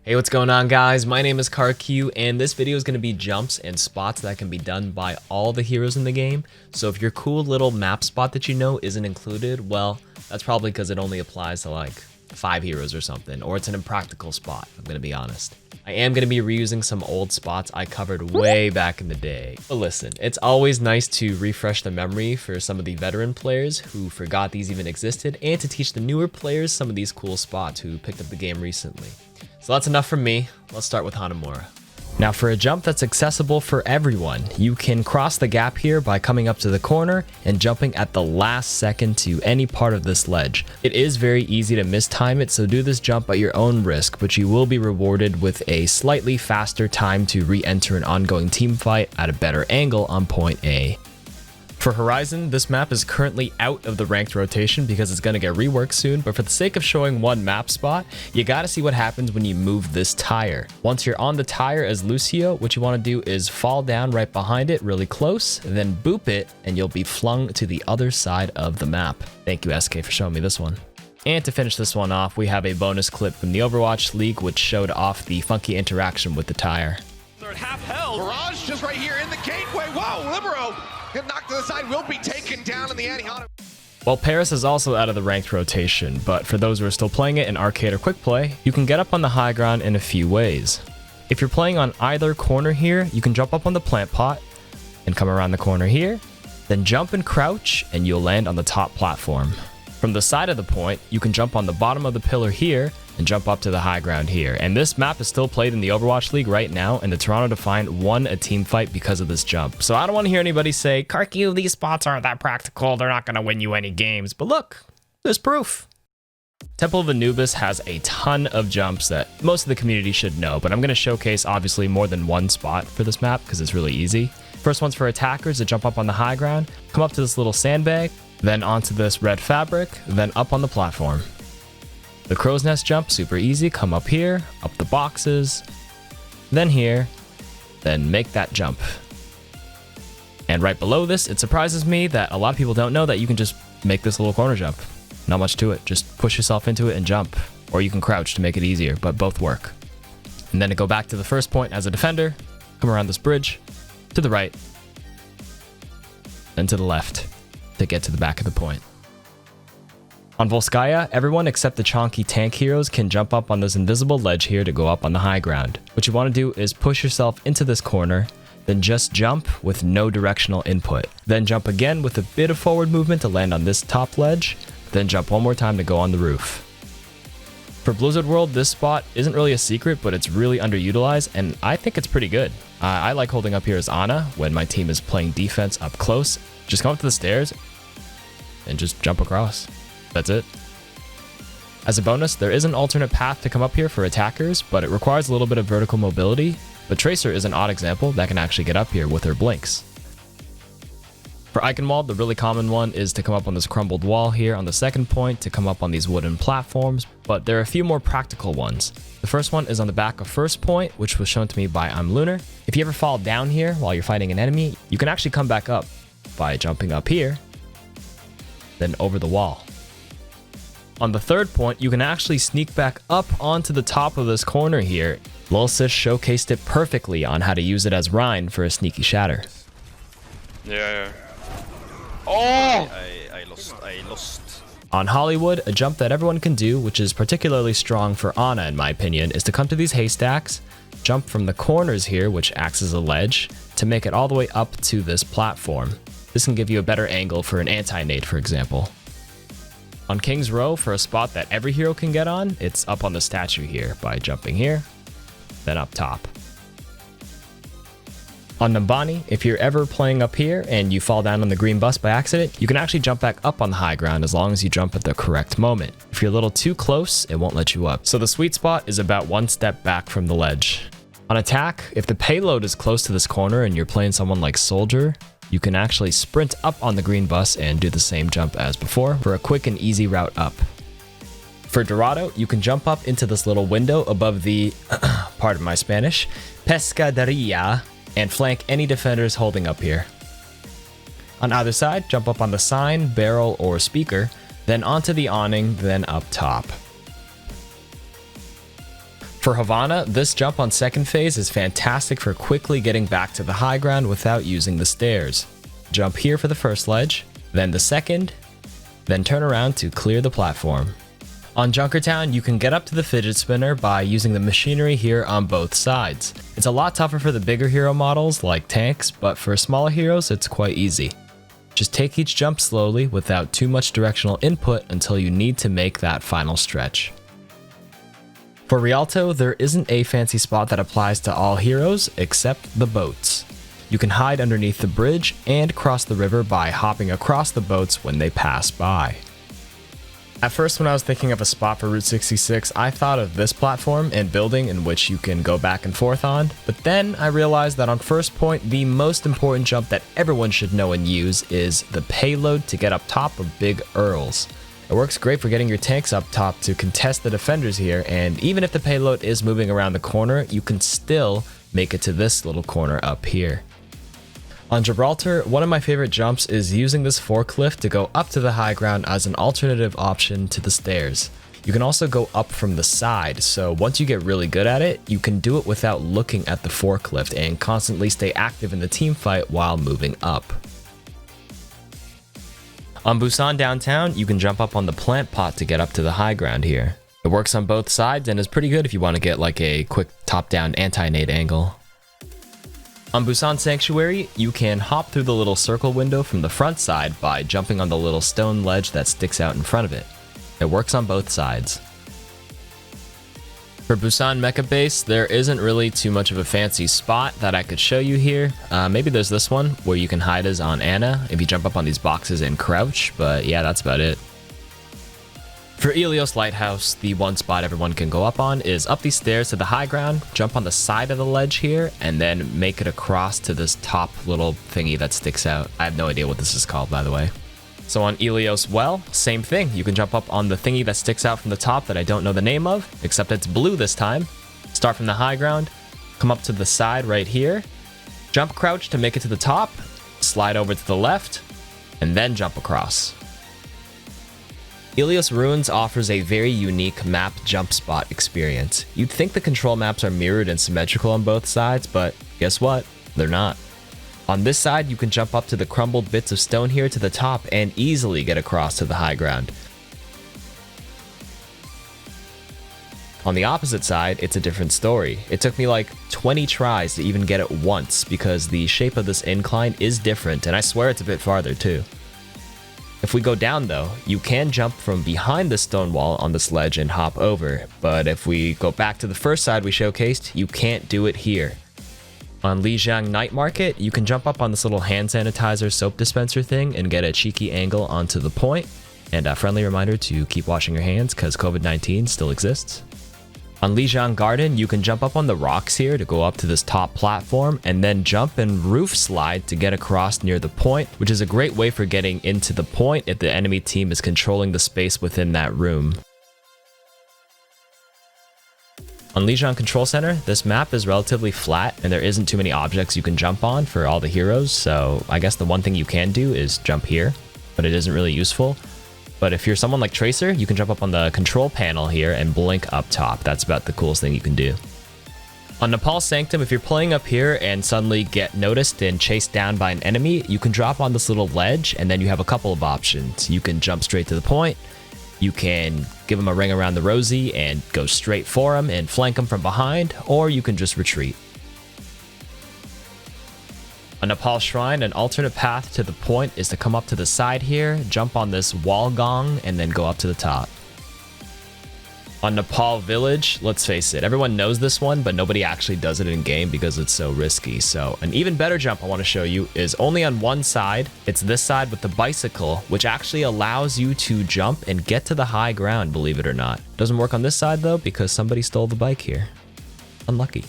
Hey, what's going on, guys? My name is KarQ, and this video is going to be jumps and spots that can be done by all the heroes in the game. So if your cool little map spot that you know isn't included, well, that's probably because it only applies to like 5 heroes or something, or it's an impractical spot, if I'm going to be honest. I am going to be reusing some old spots I covered way back in the day. But listen, it's always nice to refresh the memory for some of the veteran players who forgot these even existed, and to teach the newer players some of these cool spots who picked up the game recently. So that's enough from me. Let's start with Hanamura. Now for a jump that's accessible for everyone, you can cross the gap here by coming up to the corner and jumping at the last second to any part of this ledge. It is very easy to mistime it, so do this jump at your own risk, but you will be rewarded with a slightly faster time to re-enter an ongoing team fight at a better angle on point A. For Horizon, this map is currently out of the ranked rotation because it's going to get reworked soon, but for the sake of showing one map spot, you gotta see what happens when you move this tire. Once you're on the tire as Lucio, what you want to do is fall down right behind it really close, then boop it, and you'll be flung to the other side of the map. Thank you, SK, for showing me this one. And to finish this one off, we have a bonus clip from the Overwatch League which showed off the funky interaction with the tire. They're at half held. Mirage just right here in the gateway. Whoa, Libero! Get knocked to the side, will be taken down in the anti-Hanamura. Well, Paris is also out of the ranked rotation, but for those who are still playing it in arcade or quick play, you can get up on the high ground in a few ways. If you're playing on either corner here, you can jump up on the plant pot and come around the corner here, then jump and crouch, and you'll land on the top platform. From the side of the point, you can jump on the bottom of the pillar here and jump up to the high ground here. And this map is still played in the Overwatch League right now, and the Toronto Defiant won a team fight because of this jump. So I don't want to hear anybody say, KarQ, these spots aren't that practical, they're not going to win you any games. But look, there's proof. Temple of Anubis has a ton of jumps that most of the community should know, but I'm going to showcase obviously more than one spot for this map because it's really easy. First one's for attackers to jump up on the high ground, come up to this little sandbag, then onto this red fabric, then up on the platform. The crow's nest jump, super easy. Come up here, up the boxes, then here, then make that jump. And right below this, it surprises me that a lot of people don't know that you can just make this little corner jump. Not much to it, just push yourself into it and jump. Or you can crouch to make it easier, but both work. And then to go back to the first point as a defender, come around this bridge, to the right, then to the left, to get to the back of the point. On Volskaya, everyone except the chonky tank heroes can jump up on this invisible ledge here to go up on the high ground. What you want to do is push yourself into this corner, then just jump with no directional input. Then jump again with a bit of forward movement to land on this top ledge, then jump one more time to go on the roof. For Blizzard World, this spot isn't really a secret, but it's really underutilized, and I think it's pretty good. I like holding up here as Ana when my team is playing defense up close. Just come up to the stairs and just jump across. That's it. As a bonus, there is an alternate path to come up here for attackers, but it requires a little bit of vertical mobility. But Tracer is an odd example that can actually get up here with her blinks. For Eichenwalde, the really common one is to come up on this crumbled wall here on the second point to come up on these wooden platforms, but there are a few more practical ones. The first one is on the back of first point, which was shown to me by Lunar. If you ever fall down here while you're fighting an enemy, you can actually come back up by jumping up here, then over the wall. On the third point, you can actually sneak back up onto the top of this corner here. Lulsis showcased it perfectly on how to use it as Rhine for a sneaky shatter. Yeah. Oh! I lost. On Hollywood, a jump that everyone can do, which is particularly strong for Ana in my opinion, is to come to these haystacks, jump from the corners here, which acts as a ledge, to make it all the way up to this platform. This can give you a better angle for an anti-nade, for example. On King's Row, for a spot that every hero can get on, it's up on the statue here by jumping here, then up top. On Numbani, if you're ever playing up here and you fall down on the green bus by accident, you can actually jump back up on the high ground as long as you jump at the correct moment. If you're a little too close, it won't let you up. So the sweet spot is about one step back from the ledge. On attack, if the payload is close to this corner and you're playing someone like Soldier, you can actually sprint up on the green bus and do the same jump as before for a quick and easy route up. For Dorado, you can jump up into this little window above the, pardon my Spanish, pescaderia, and flank any defenders holding up here. On either side, jump up on the sign, barrel, or speaker, then onto the awning, then up top. For Havana, this jump on second phase is fantastic for quickly getting back to the high ground without using the stairs. Jump here for the first ledge, then the second, then turn around to clear the platform. On Junkertown, you can get up to the fidget spinner by using the machinery here on both sides. It's a lot tougher for the bigger hero models like tanks, but for smaller heroes, it's quite easy. Just take each jump slowly without too much directional input until you need to make that final stretch. For Rialto, there isn't a fancy spot that applies to all heroes except the boats. You can hide underneath the bridge and cross the river by hopping across the boats when they pass by. At first, when I was thinking of a spot for Route 66, I thought of this platform and building in which you can go back and forth on, but then I realized that on first point, the most important jump that everyone should know and use is the payload to get up top of Big Earls. It works great for getting your tanks up top to contest the defenders here, and even if the payload is moving around the corner, you can still make it to this little corner up here. On Gibraltar, one of my favorite jumps is using this forklift to go up to the high ground as an alternative option to the stairs. You can also go up from the side, so once you get really good at it, you can do it without looking at the forklift and constantly stay active in the team fight while moving up. On Busan Downtown, you can jump up on the plant pot to get up to the high ground here. It works on both sides and is pretty good if you want to get like a quick top-down anti-nade angle. On Busan Sanctuary, you can hop through the little circle window from the front side by jumping on the little stone ledge that sticks out in front of it. It works on both sides. For Busan Meka Base, there isn't really too much of a fancy spot that I could show you here. Maybe there's this one where you can hide as on Anna if you jump up on these boxes and crouch, but yeah, that's about it. For Ilios Lighthouse, the one spot everyone can go up on is up these stairs to the high ground, jump on the side of the ledge here, and then make it across to this top little thingy that sticks out. I have no idea what this is called, by the way. So on Ilios Well, same thing. You can jump up on the thingy that sticks out from the top that I don't know the name of, except it's blue this time. Start from the high ground, come up to the side right here, jump crouch to make it to the top, slide over to the left, and then jump across. Ilios Ruins offers a very unique map jump spot experience. You'd think the control maps are mirrored and symmetrical on both sides, but guess what? They're not. On this side, you can jump up to the crumbled bits of stone here to the top and easily get across to the high ground. On the opposite side, it's a different story. It took me like 20 tries to even get it once because the shape of this incline is different, and I swear it's a bit farther too. If we go down though, you can jump from behind the stone wall on this ledge and hop over, but if we go back to the first side we showcased, you can't do it here. On Lijiang Nightmarket, you can jump up on this little hand sanitizer soap dispenser thing and get a cheeky angle onto the point. And a friendly reminder to keep washing your hands because COVID-19 still exists. On Lijiang Garden, you can jump up on the rocks here to go up to this top platform and then jump and roof slide to get across near the point, which is a great way for getting into the point if the enemy team is controlling the space within that room. On Lijiang Control Center, this map is relatively flat and there isn't too many objects you can jump on for all the heroes, so I guess the one thing you can do is jump here, but it isn't really useful. But if you're someone like Tracer, you can jump up on the control panel here and blink up top. That's about the coolest thing you can do. On Nepal Sanctum, if you're playing up here and suddenly get noticed and chased down by an enemy, you can drop on this little ledge and then you have a couple of options. You can jump straight to the point, you can give him a ring around the rosy and go straight for him and flank him from behind, or you can just retreat. On Nepal Shrine, an alternate path to the point is to come up to the side here, jump on this wall gong, and then go up to the top. On Nepal Village, let's face it, everyone knows this one, but nobody actually does it in game because it's so risky. So an even better jump I want to show you is only on one side. It's this side with the bicycle, which actually allows you to jump and get to the high ground, believe it or not. Doesn't work on this side though, because somebody stole the bike here. Unlucky.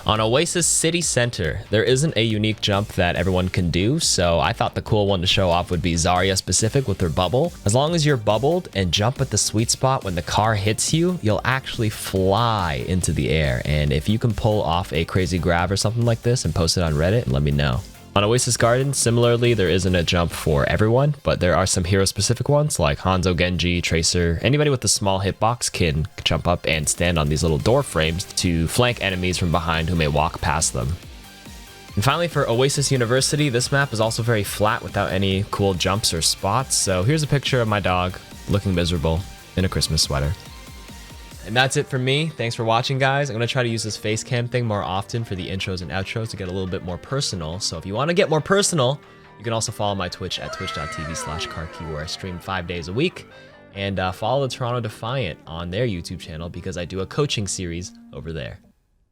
On Oasis City Center, there isn't a unique jump that everyone can do, so I thought the cool one to show off would be Zarya specific with her bubble. As long as you're bubbled and jump at the sweet spot when the car hits you, you'll actually fly into the air, and if you can pull off a crazy grab or something like this and post it on Reddit, let me know. On Oasis Gardens, similarly, there isn't a jump for everyone, but there are some hero-specific ones like Hanzo, Genji, Tracer. Anybody with a small hitbox can jump up and stand on these little door frames to flank enemies from behind who may walk past them. And finally, for Oasis University, this map is also very flat without any cool jumps or spots, so here's a picture of my dog looking miserable in a Christmas sweater. And that's it for me. Thanks for watching, guys. I'm going to try to use this face cam thing more often for the intros and outros to get a little bit more personal. So if you want to get more personal, you can also follow my Twitch at twitch.tv/KarQ, where I stream 5 days a week. And follow the Toronto Defiant on their YouTube channel because I do a coaching series over there.